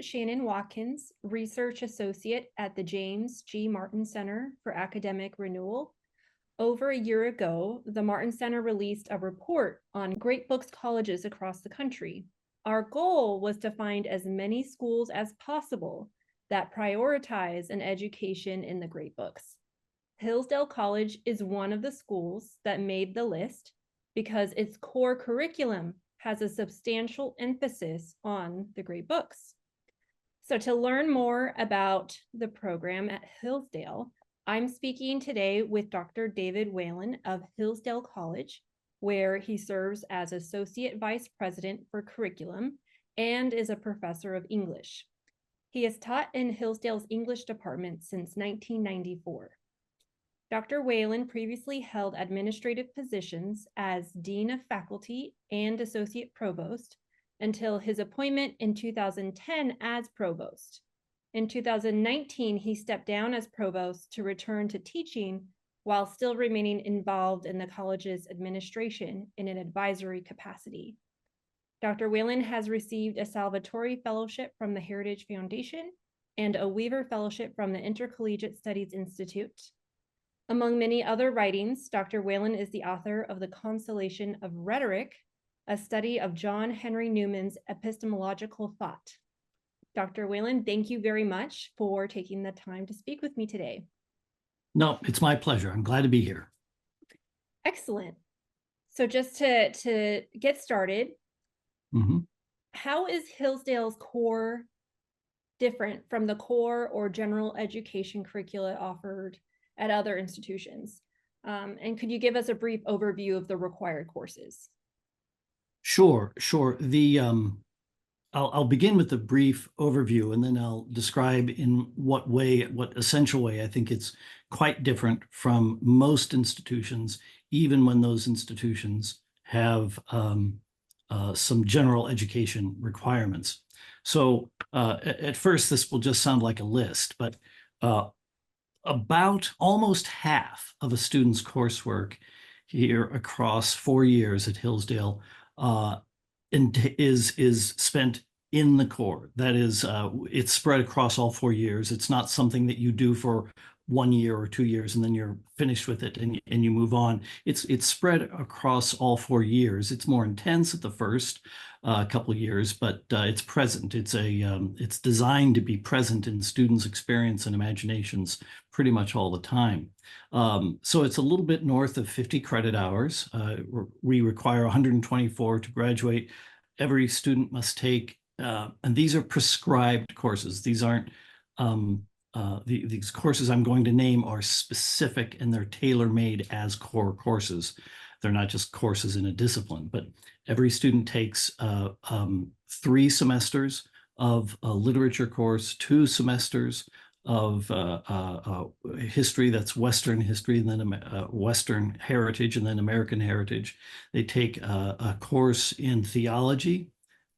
Shannon Watkins, Research Associate at the James G. Martin Center for Academic Renewal. Over a year ago, the Martin Center released a report on great books colleges across the country. Our goal was to find as many schools as possible that prioritize an education in the great books. Hillsdale College is one of the schools that made the list because its core curriculum has a substantial emphasis on the great books. So to learn more about the program at Hillsdale, I'm speaking today with Dr. David Whalen of Hillsdale College, where he serves as Associate Vice President for Curriculum and is a professor of English. He has taught in Hillsdale's English department since 1994. Dr. Whalen previously held administrative positions as Dean of Faculty and Associate Provost until his appointment in 2010 as Provost. In 2019, he stepped down as Provost to return to teaching while still remaining involved in the college's administration in an advisory capacity. Dr. Whalen has received a Salvatore Fellowship from the Heritage Foundation and a Weaver Fellowship from the Intercollegiate Studies Institute. Among many other writings, Dr. Whalen is the author of The Constellation of Rhetoric, a study of John Henry Newman's epistemological thought. Dr. Whalen, thank you very much for taking the time to speak with me today. No, it's my pleasure. I'm glad to be here. Excellent. So just to get started, how is Hillsdale's core different from the core or general education curricula offered at other institutions? And could you give us a brief overview of the required courses? Sure. I'll begin with a brief overview, and then I'll describe in what essential way I think it's quite different from most institutions, even when those institutions have some general education requirements. So at first, this will just sound like a list, but about almost half of a student's coursework here across 4 years at Hillsdale is spent in the core. That is, it's spread across all 4 years. It's not something that you do for 1 year or 2 years and then you're finished with it and you move on. It's spread across all 4 years. It's more intense at the first couple of years, but it's present. It's designed to be present in students' experience and imaginations pretty much all the time. So it's a little bit north of 50 credit hours. We require 124 to graduate. Every student must take, and these are prescribed courses. These aren't, these courses I'm going to name are specific and they're tailor-made as core courses. They're not just courses in a discipline, but every student takes 3 semesters of a literature course, 2 semesters of history, that's Western history, and then Western heritage, and then American heritage. They take a course in theology,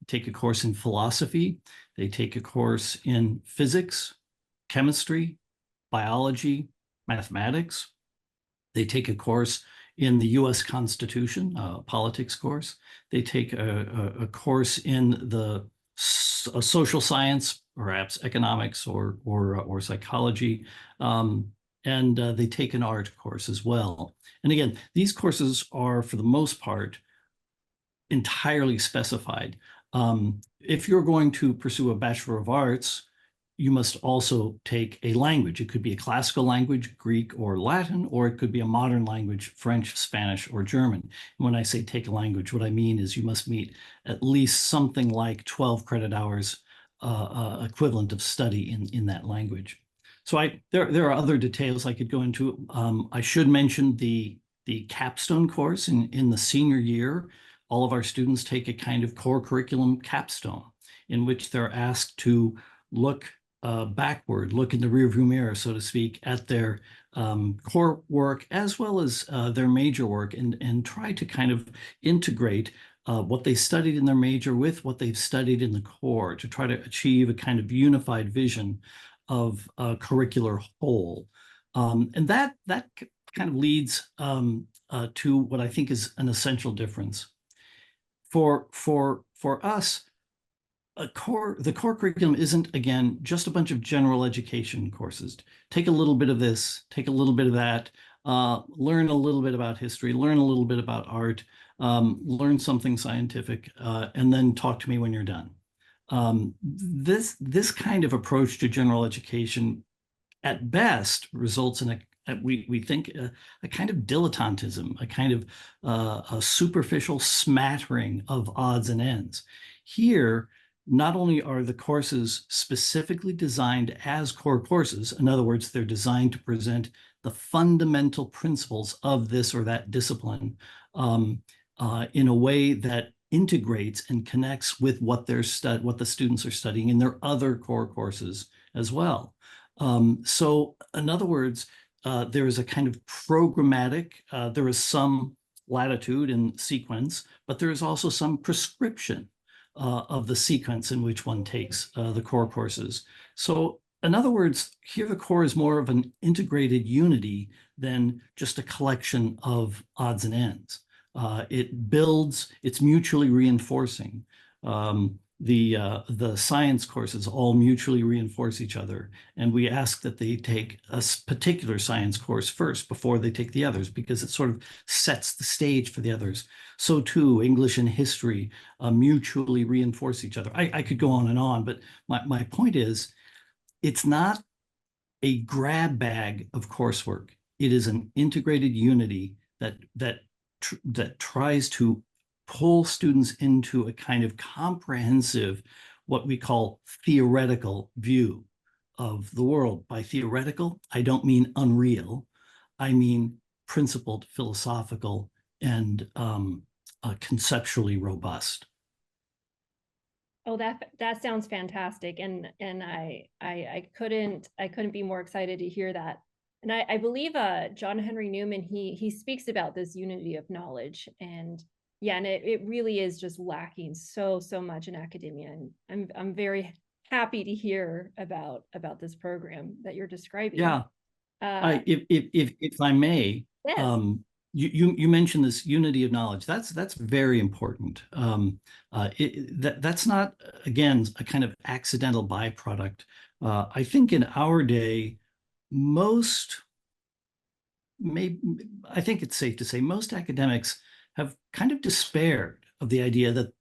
take a course in philosophy, they take a course in physics, chemistry, biology, mathematics. They take a course in the U.S. Constitution, politics course. They take a course in the social science, perhaps economics or psychology, and they take an art course as well. And again, these courses are, for the most part, entirely specified. If you're going to pursue a Bachelor of Arts, you must also take a language. It could be a classical language, Greek or Latin, or it could be a modern language, French, Spanish, or German. And when I say take a language, what I mean is you must meet at least something like 12 credit hours equivalent of study in that language. So there are other details I could go into. I should mention the capstone course in the senior year. All of our students take a kind of core curriculum capstone in which they're asked to look backward, look in the rearview mirror, so to speak, at their core work as well as their major work, and try to kind of integrate what they studied in their major with what they've studied in the core to try to achieve a kind of unified vision of a curricular whole. And that kind of leads to what I think is an essential difference. For us, the core curriculum isn't, again, just a bunch of general education courses. Take a little bit of this, take a little bit of that, learn a little bit about history, learn a little bit about art, learn something scientific, and then talk to me when you're done. This kind of approach to general education at best results in we think a kind of dilettantism, a kind of a superficial smattering of odds and ends. Here, not only are the courses specifically designed as core courses, in other words, they're designed to present the fundamental principles of this or that discipline in a way that integrates and connects with what what the students are studying in their other core courses as well. So in other words, there is a kind of programmatic, there is some latitude in sequence, but there is also some prescription of the sequence in which one takes the core courses. So in other words, here the core is more of an integrated unity than just a collection of odds and ends. It builds, it's mutually reinforcing. The science courses all mutually reinforce each other, and we ask that they take a particular science course first before they take the others, because it sort of sets the stage for the others. So too, English and history mutually reinforce each other. I could go on, but my point is, it's not a grab bag of coursework. It is an integrated unity that tries to pull students into a kind of comprehensive, what we call theoretical view of the world. By theoretical, I don't mean unreal. I mean principled, philosophical, and conceptually robust. Oh, that sounds fantastic, and I couldn't be more excited to hear that. And I believe John Henry Newman, he speaks about this unity of knowledge, and yeah, and it really is just lacking so much in academia, and I'm very happy to hear about this program that you're describing. Yeah, if I may, yes. You mentioned this unity of knowledge. That's very important. That's not, again, a kind of accidental byproduct. I think in our day, I think it's safe to say most academics have kind of despaired of the idea that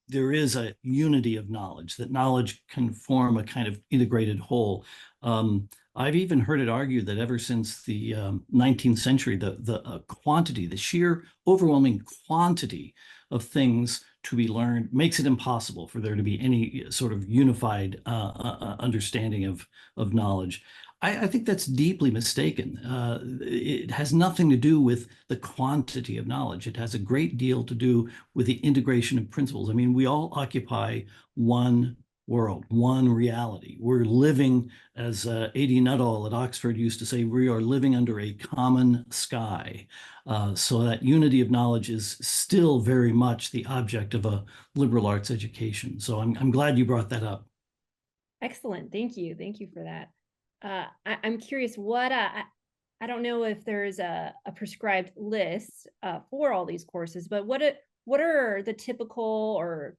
there is a unity of knowledge, that knowledge can form a kind of integrated whole. I've even heard it argued that ever since the 19th century, the quantity, the sheer overwhelming quantity of things to be learned makes it impossible for there to be any sort of unified understanding of knowledge. I think that's deeply mistaken. It has nothing to do with the quantity of knowledge. It has a great deal to do with the integration of principles. I mean, we all occupy one world, one reality. We're living, as A.D. Nuttall at Oxford used to say, we are living under a common sky. So that unity of knowledge is still very much the object of a liberal arts education. So I'm glad you brought that up. Excellent. Thank you for that. I'm curious what I don't know if there's a prescribed list for all these courses, but what are the typical or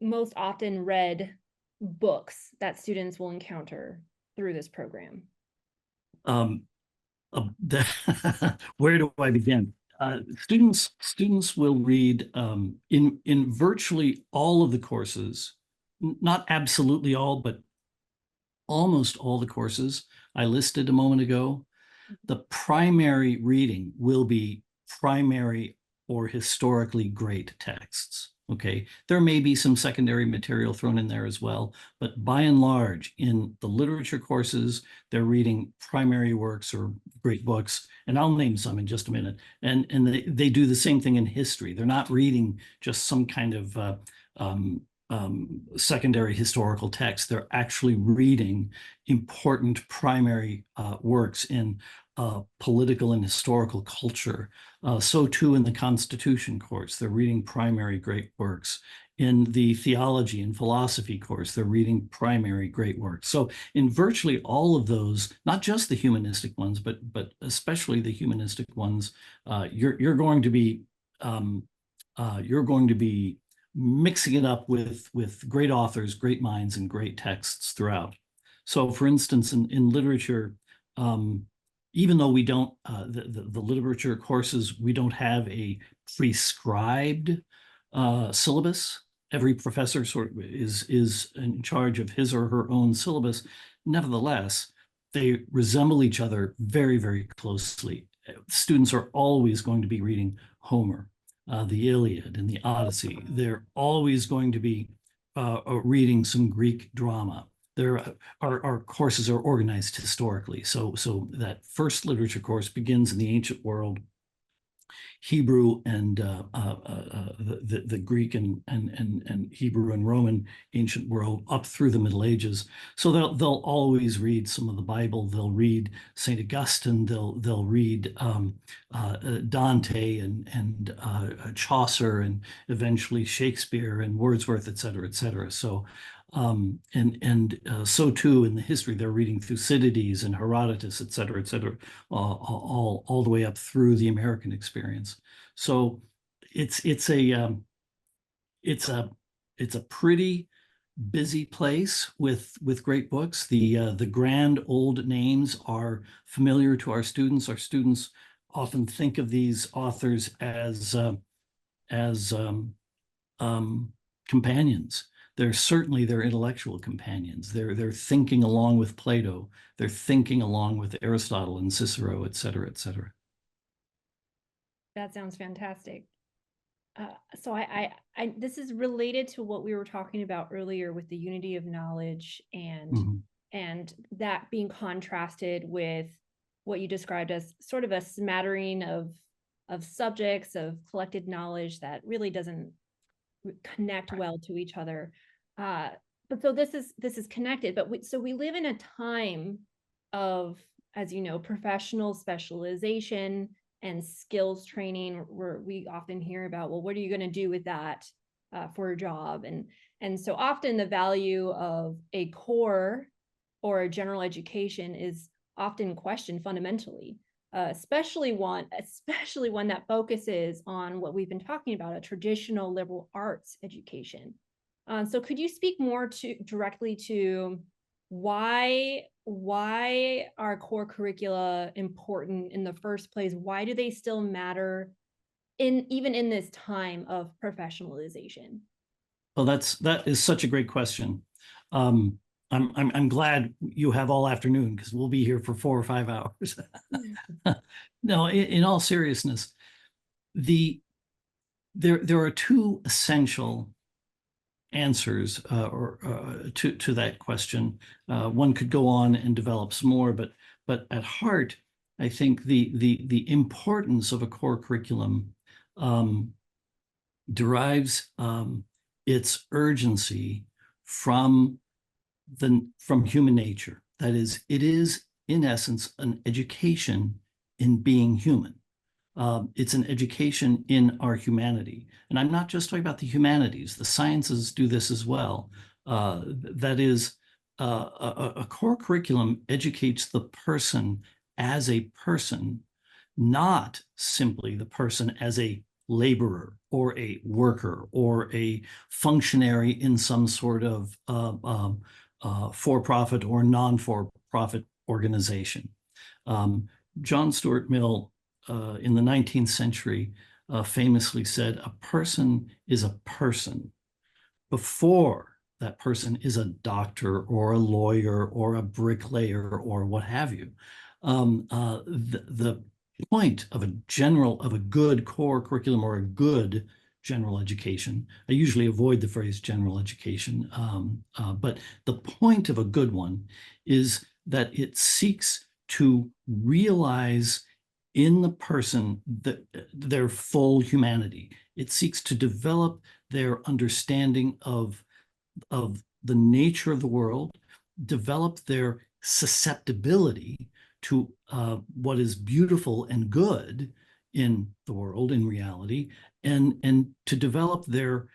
most often read books that students will encounter through this program? Where do I begin? Students will read in virtually all of the courses, not absolutely all, but almost all the courses I listed a moment ago. The primary reading will be primary or historically great texts. Okay, there may be some secondary material thrown in there as well, but by and large, in the literature courses, they're reading primary works or great books, and I'll name some in just a minute. And they do the same thing in history. They're not reading just some kind of secondary historical text. They're actually reading important primary works in political and historical culture. So too in the Constitution course, they're reading primary great works. In the theology and philosophy course, they're reading primary great works. So in virtually all of those, not just the humanistic ones, but especially the humanistic ones, you're going to be mixing it up with great authors, great minds, and great texts throughout. So, for instance, in literature, even though we don't, the literature courses, we don't have a prescribed syllabus. Every professor is in charge of his or her own syllabus. Nevertheless, they resemble each other very, very closely. Students are always going to be reading Homer, the Iliad and the Odyssey. They're always going to be reading some Greek drama. Our courses are organized historically. So that first literature course begins in the ancient world, Hebrew and the Greek and Hebrew and Roman ancient world up through the Middle Ages. So they'll always read some of the Bible. They'll read Saint Augustine. They'll read Dante and Chaucer, and eventually Shakespeare and Wordsworth, et cetera, et cetera. So so too in the history, they're reading Thucydides and Herodotus, et cetera, all the way up through the American experience. So it's a pretty busy place with great books. The grand old names are familiar to our students. Our students often think of these authors as companions. They're certainly their intellectual companions. They're thinking along with Plato. They're thinking along with Aristotle and Cicero, et cetera, et cetera. That sounds fantastic. So I this is related to what we were talking about earlier with the unity of knowledge and that being contrasted with what you described as sort of a smattering of subjects, of collected knowledge that really doesn't connect well to each other. But so this is connected, but we live in a time of, as you know, professional specialization and skills training, where we often hear about, well, what are you going to do with that for a job? And so often the value of a core or a general education is often questioned fundamentally, especially one that focuses on what we've been talking about, a traditional liberal arts education. So could you speak more directly to why are core curricula important in the first place? Why do they still matter even in this time of professionalization? Well, that is such a great question. I'm glad you have all afternoon, because we'll be here for 4 or 5 hours. No, in all seriousness, there are two essential answers to that question. One could go on and develop some more, but at heart, I think the importance of a core curriculum derives its urgency from human nature. That is, it is in essence an education in being human. It's an education in our humanity. And I'm not just talking about the humanities. The sciences do this as well. That is, a core curriculum educates the person as a person, not simply the person as a laborer or a worker or a functionary in some sort of for-profit or non-for-profit organization. John Stuart Mill, in the 19th century, famously said, a person is a person before that person is a doctor or a lawyer or a bricklayer or what have you. The point of a good core curriculum or a good general education, I usually avoid the phrase general education, but the point of a good one is that it seeks to realize in the person their full humanity. It seeks to develop their understanding of the nature of the world, develop their susceptibility to what is beautiful and good in the world, in reality, and to develop their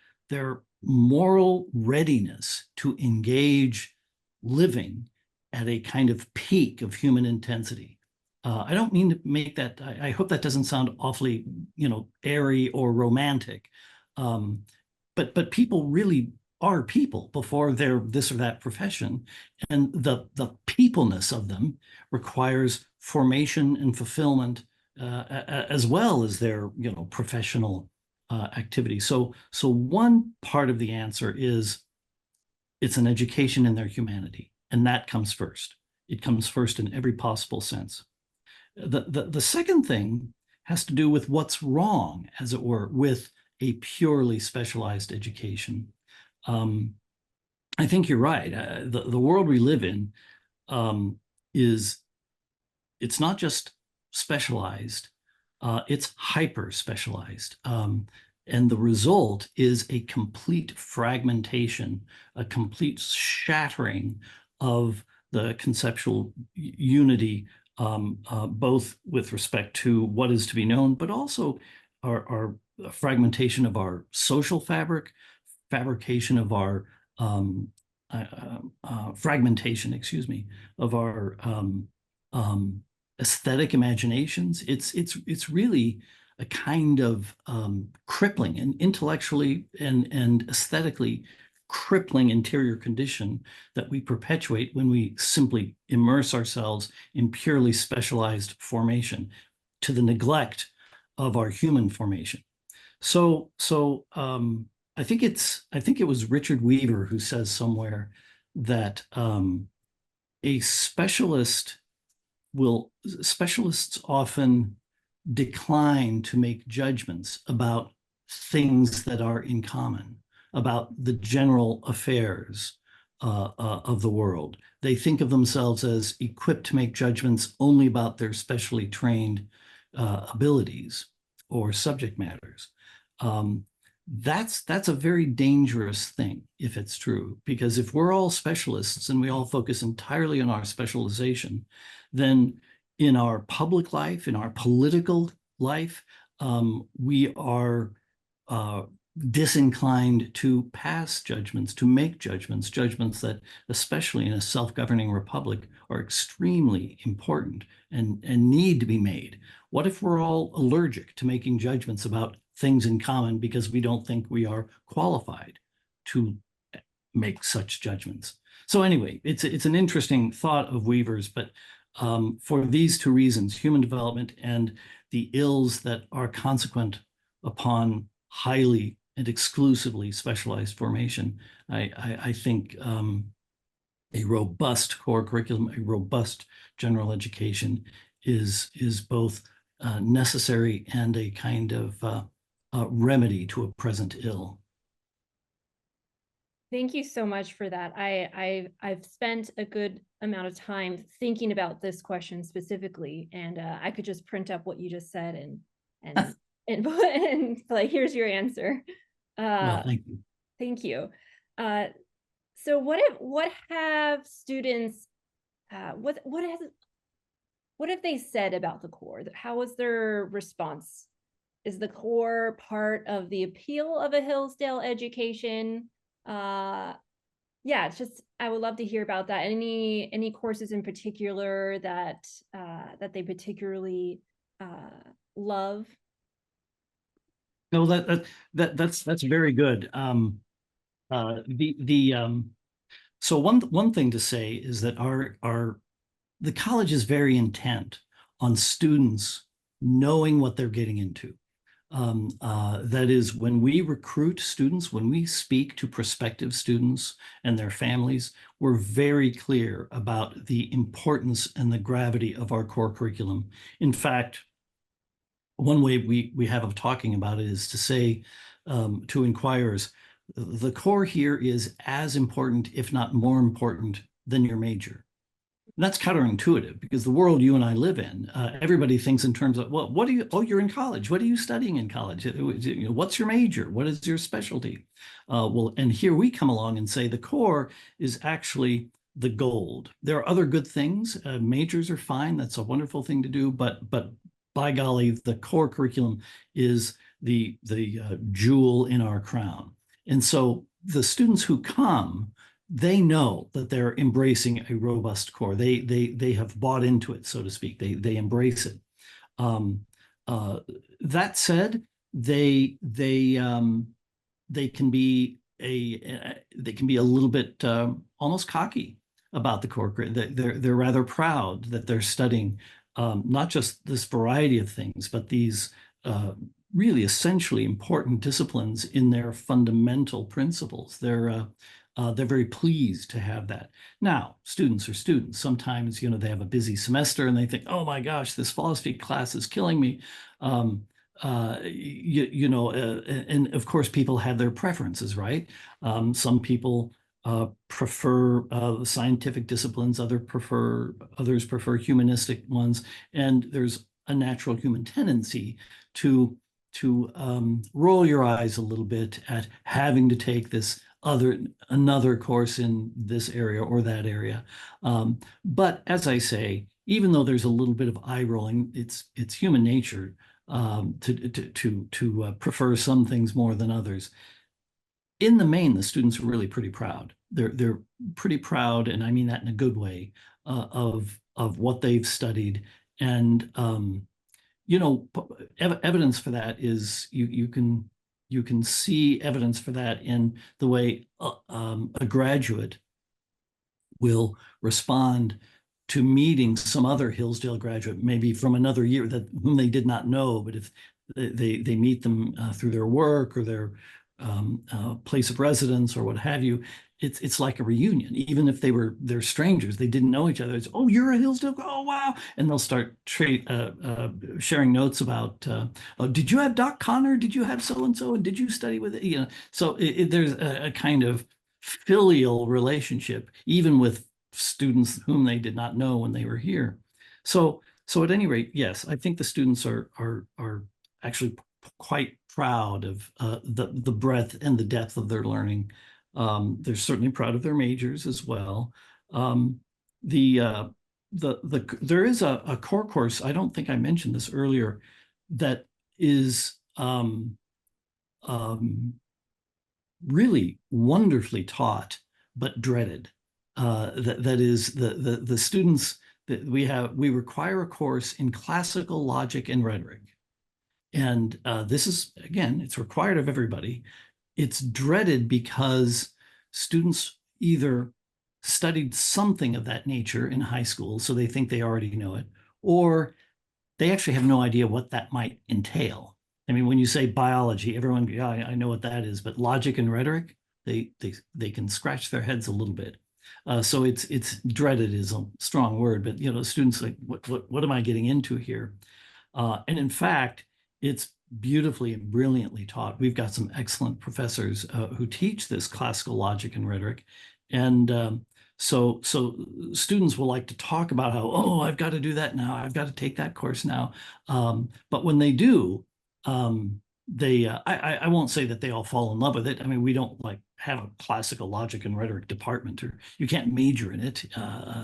moral readiness to engage living at a kind of peak of human intensity. I don't mean to make that, I hope that doesn't sound awfully, airy or romantic. But but people really are people before they're this or that profession, and the peopleness of them requires formation and fulfillment, as well as their professional activity. So one part of the answer is it's an education in their humanity, and that comes first. It comes first in every possible sense. The second thing has to do with what's wrong, as it were, with a purely specialized education. I think you're right. The world we live in is it's not just specialized, it's hyper specialized. And the result is a complete fragmentation, a complete shattering of the conceptual unity, both with respect to what is to be known, but also our fragmentation of our social fabric, fabrication of our fragmentation, excuse me, of our aesthetic imaginations. It's really a kind of crippling and intellectually and aesthetically crippling interior condition that we perpetuate when we simply immerse ourselves in purely specialized formation to the neglect of our human formation. So I think it was Richard Weaver who says somewhere that a specialists often decline to make judgments about things that are in common, about the general affairs of the world. They think of themselves as equipped to make judgments only about their specially trained abilities or subject matters. That's a very dangerous thing if it's true, because if we're all specialists and we all focus entirely on our specialization, then in our public life, in our political life, we are disinclined to pass judgments, to make judgments that, especially in a self-governing republic, are extremely important and need to be made. What if we're all allergic to making judgments about things in common because we don't think we are qualified to make such judgments? So anyway, it's an interesting thought of Weaver's, but for these two reasons, human development and the ills that are consequent upon highly and exclusively specialized formation, I think a robust core curriculum, a robust general education is both necessary and a kind of remedy to a present ill. Thank you so much for that. I've spent a good amount of time thinking about this question specifically, and I could just print up what you just said and like, here's your answer. Well, thank you. Thank you. So what have students what have they said about the core? How was their response? Is the core part of the appeal of a Hillsdale education? Yeah, it's just, I would love to hear about that. Any courses in particular that that they particularly love? No, that's very good. So one thing to say is that the college is very intent on students knowing what they're getting into. That is, when we recruit students, when we speak to prospective students and their families, we're very clear about the importance and the gravity of our core curriculum. In fact, one way we have of talking about it is to say to inquirers, the core here is as important, if not more important, than your major. And that's counterintuitive, because the world you and I live in, everybody thinks in terms of, well, you're in college. What are you studying in college? What's your major? What is your specialty? Well, and here we come along and say the core is actually the gold. There are other good things. Majors are fine. That's a wonderful thing to do. But by golly, the core curriculum is the jewel in our crown. And so the students who come, they know that they're embracing a robust core. They have bought into it, so to speak. They embrace it. That said, they they can be they can be a little bit almost cocky about the core curriculum. They're rather proud that they're studying not just this variety of things, but these really essentially important disciplines in their fundamental principles. They're very pleased to have that. Now, students are students. Sometimes, they have a busy semester and they think, oh my gosh, this philosophy class is killing me. And of course, people have their preferences, right? Some people prefer scientific disciplines, others prefer humanistic ones, and there's a natural human tendency to roll your eyes a little bit at having to take another course in this area or that area. But as I say, even though there's a little bit of eye rolling, it's human nature to prefer some things more than others. In the main, the students are really pretty proud. They're pretty proud, and I mean that in a good way, of what they've studied. And evidence for that is you can see evidence for that in the way a graduate will respond to meeting some other Hillsdale graduate, maybe from another year whom they did not know, but if they meet them through their work or their place of residence or what have you, it's like a reunion. Even if they're strangers, they didn't know each other. It's, oh, you're a Hillsdale, oh wow, and they'll start sharing notes about, oh, did you have Doc Connor? Did you have so and so? And did you study with it? So there's a kind of filial relationship, even with students whom they did not know when they were here. So at any rate, yes, I think the students are actually quite proud of the breadth and the depth of their learning. They're certainly proud of their majors as well. There is a core course, I don't think I mentioned this earlier, that is really wonderfully taught, but dreaded. That is the students that we require a course in classical logic and rhetoric. And this is, again, it's required of everybody. It's dreaded because students either studied something of that nature in high school, so they think they already know it, or they actually have no idea what that might entail. I mean, when you say biology, everyone, yeah, I know what that is, but logic and rhetoric, they can scratch their heads a little bit. So it's dreaded is a strong word, but students like, what am I getting into here? And in fact, it's beautifully and brilliantly taught. We've got some excellent professors who teach this classical logic and rhetoric, and so students will like to talk about how, oh, I've got to do that now. I've got to take that course now. But when they do, I won't say that they all fall in love with it. I mean, we don't like have a classical logic and rhetoric department, or you can't major in it,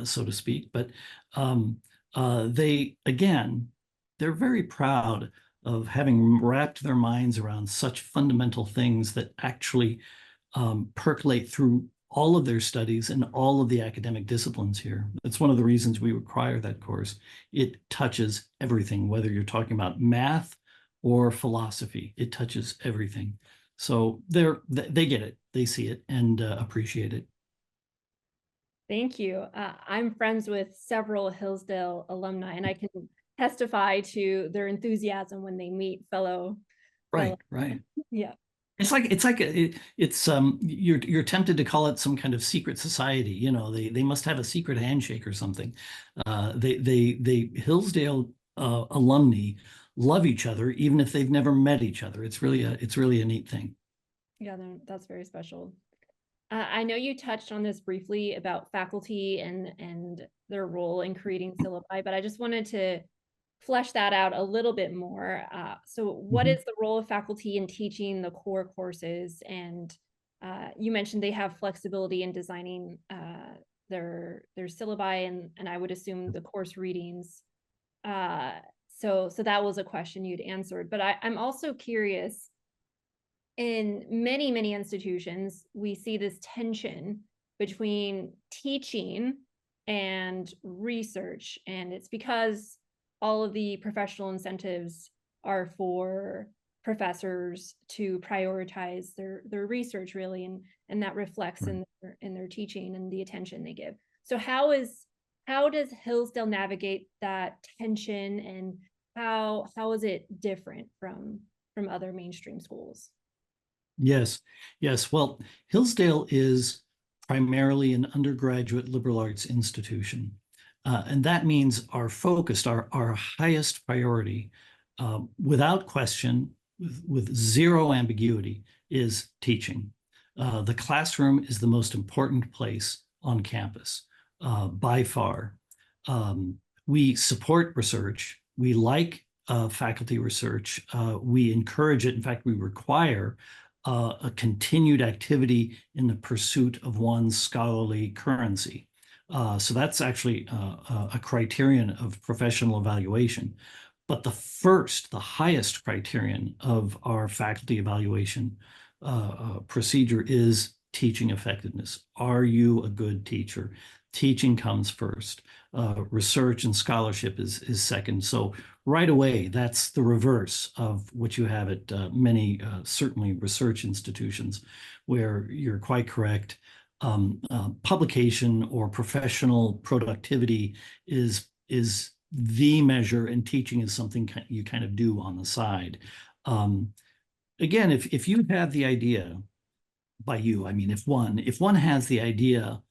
so to speak. But they're very proud of having wrapped their minds around such fundamental things that actually percolate through all of their studies and all of the academic disciplines here. That's one of the reasons we require that course. It touches everything, whether you're talking about math or philosophy, it touches everything. So they get it, they see it, and appreciate it. Thank you. I'm friends with several Hillsdale alumni, and I can testify to their enthusiasm when they meet fellow. Right. Yeah. It's you're tempted to call it some kind of secret society. They must have a secret handshake or something. They Hillsdale alumni love each other even if they've never met each other. It's really a neat thing. Yeah, that's very special. I know you touched on this briefly about faculty and their role in creating syllabi, but I just wanted to flesh that out a little bit more. So what is the role of faculty in teaching the core courses? And you mentioned they have flexibility in designing their syllabi and I would assume the course readings. So that was a question you'd answered, but I'm also curious, in many institutions, we see this tension between teaching and research, and it's because all of the professional incentives are for professors to prioritize their research really, and that reflects Right. in their teaching and the attention they give. So how does Hillsdale navigate that tension, and how is it different from other mainstream schools? Yes, yes. Well, Hillsdale is primarily an undergraduate liberal arts institution. And that means our focus, our highest priority, without question, with zero ambiguity, is teaching. The classroom is the most important place on campus, by far. We support research. We like faculty research. We encourage it. In fact, we require a continued activity in the pursuit of one's scholarly currency. So that's actually a criterion of professional evaluation. But the highest criterion of our faculty evaluation procedure is teaching effectiveness. Are you a good teacher? Teaching comes first. Research and scholarship is second. So right away, that's the reverse of what you have at many, certainly research institutions, where you're quite correct. Publication or professional productivity is the measure, and teaching is something you kind of do on the side. Again, if you have the idea, by you, I mean, if one has the idea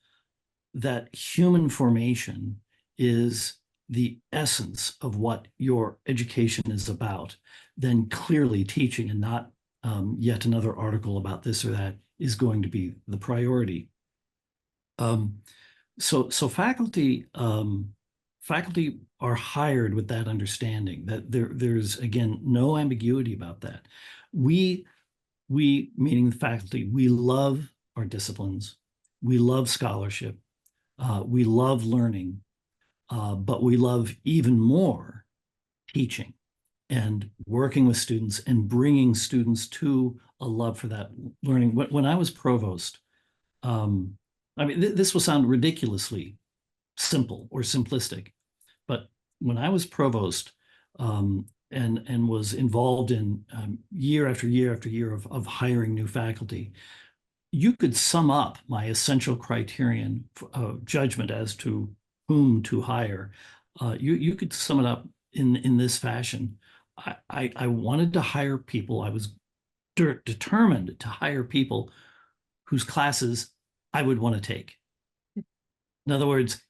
that human formation is the essence of what your education is about, then clearly teaching, and not yet another article about this or that, is going to be the priority. So faculty are hired with that understanding that there's, again, no ambiguity about that. We, meaning the faculty, we love our disciplines. We love scholarship. We love learning, but we love even more teaching and working with students and bringing students to a love for that learning. When I was provost, I mean, this will sound ridiculously simple or simplistic, but when I was provost, and was involved in year after year after year of hiring new faculty, you could sum up my essential criterion of judgment as to whom to hire. You could sum it up in this fashion. I wanted to hire people. I was determined to hire people whose classes I would want to take. In other words,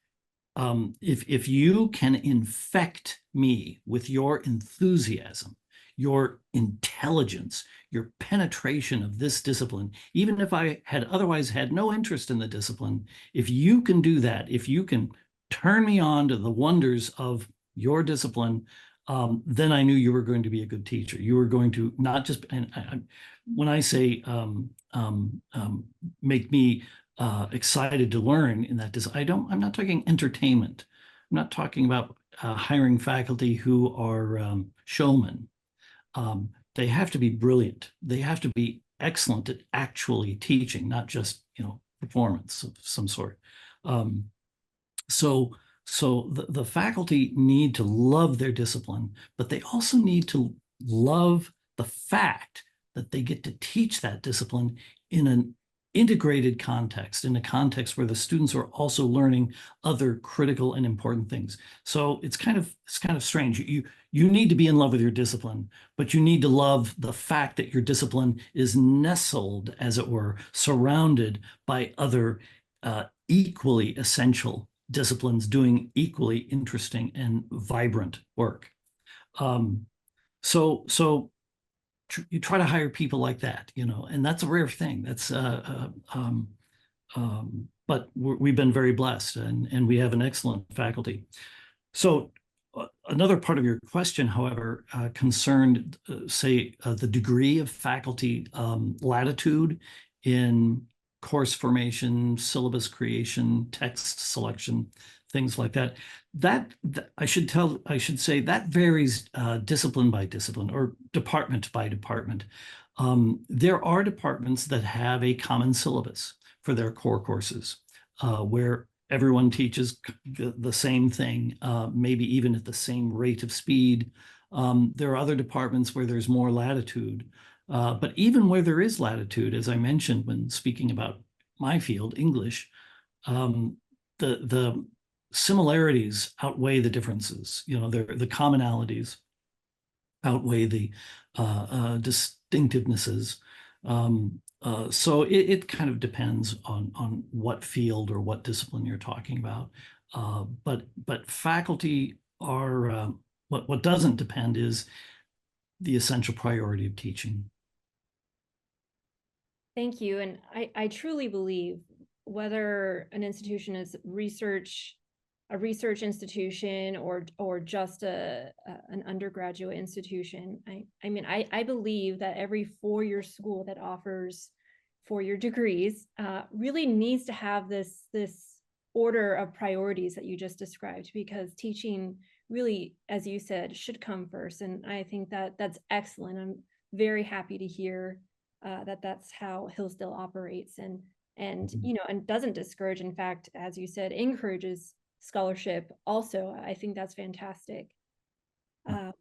if you can infect me with your enthusiasm, your intelligence, your penetration of this discipline, even if I had otherwise had no interest in the discipline, if you can do that, if you can turn me on to the wonders of your discipline, then I knew you were going to be a good teacher. You were going to not just, and when I say make me excited to learn in that, I'm not talking entertainment. I'm not talking about hiring faculty who are showmen. They have to be brilliant. They have to be excellent at actually teaching, not just, performance of some sort. So the faculty need to love their discipline, but they also need to love the fact that they get to teach that discipline in an integrated context, in a context where the students are also learning other critical and important things. So it's kind of strange. You need to be in love with your discipline, but you need to love the fact that your discipline is nestled, as it were, surrounded by other equally essential disciplines doing equally interesting and vibrant work. So you try to hire people like that, and that's a rare thing. That's but we've been very blessed, and we have an excellent faculty. So another part of your question, however, concerned, say, the degree of faculty latitude in course formation, syllabus creation, text selection, things like that. That I should say that varies discipline by discipline or department by department. There are departments that have a common syllabus for their core courses, where everyone teaches the same thing, maybe even at the same rate of speed. There are other departments where there's more latitude. But even where there is latitude, as I mentioned when speaking about my field, English, um, the similarities outweigh the differences. You know, the commonalities outweigh the distinctivenesses. So it kind of depends on what field or what discipline you're talking about. But faculty are what doesn't depend is the essential priority of teaching. Thank you. And I truly believe whether an institution is a research institution or just an undergraduate institution, I mean, I believe that every four-year school that offers four-year degrees really needs to have this order of priorities that you just described, because teaching really, as you said, should come first. And I think that that's excellent. I'm very happy to hear that that's how Hillsdale operates, and you know, and doesn't discourage. In fact, as you said, encourages scholarship. Also, I think that's fantastic.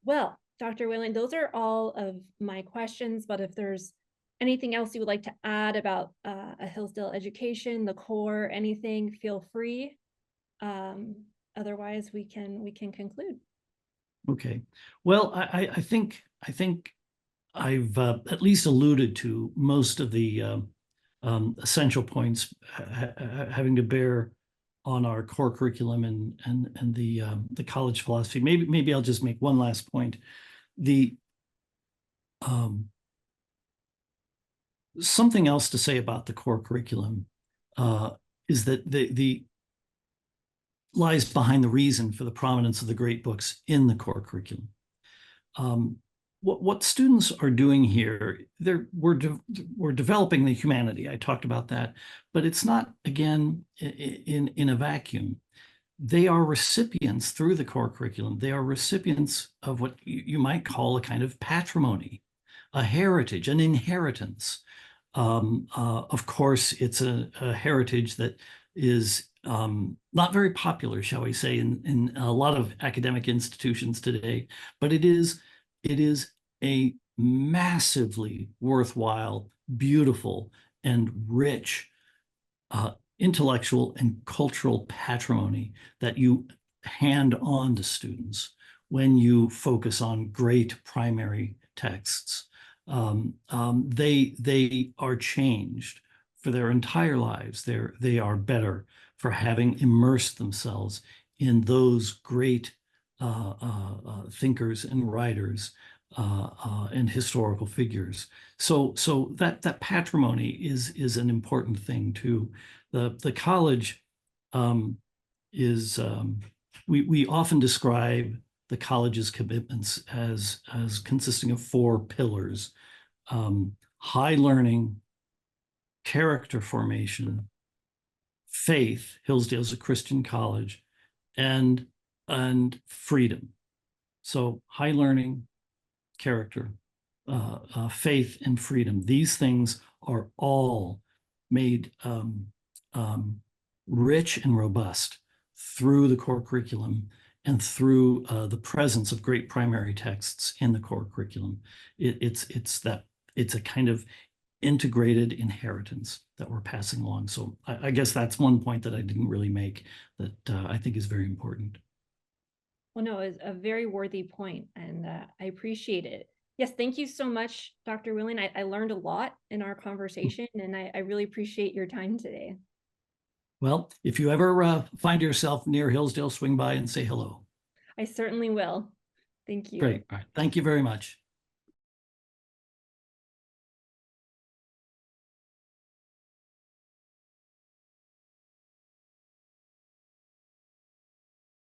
Well, Dr. Whalen, those are all of my questions. But if there's anything else you would like to add about a Hillsdale education, the core, anything, feel free. Otherwise, we can conclude. Okay. Well, I think I've at least alluded to most of the essential points having to bear on our core curriculum and the college philosophy. Maybe I'll just make one last point. The something else to say about the core curriculum is that the lies behind the reason for the prominence of the great books in the core curriculum. What students are doing here, we're developing the humanity. I talked about that, but it's not, again, in a vacuum. They are recipients through the core curriculum. They are recipients of what you might call a kind of patrimony, a heritage, an inheritance. Of course, it's a heritage that is not very popular, shall we say, in a lot of academic institutions today, but it is a massively worthwhile, beautiful, and rich intellectual and cultural patrimony that you hand on to students when you focus on great primary texts. They are changed for their entire lives. They are better for having immersed themselves in those great thinkers and writers and historical figures. So that patrimony is an important thing too. The college is we often describe the college's commitments as consisting of four pillars: high learning, character formation, faith. Hillsdale's a Christian college, and freedom. So high learning, character, faith, and freedom. These things are all made rich and robust through the core curriculum and through the presence of great primary texts in the core curriculum. It's a kind of integrated inheritance that we're passing along. So I guess that's one point that I didn't really make that I think is very important. Well, no, it's a very worthy point, and I appreciate it. Yes, thank you so much, Dr. Whalen. I learned a lot in our conversation, and I really appreciate your time today. Well, if you ever find yourself near Hillsdale, swing by and say hello. I certainly will. Thank you. Great. All right. Thank you very much.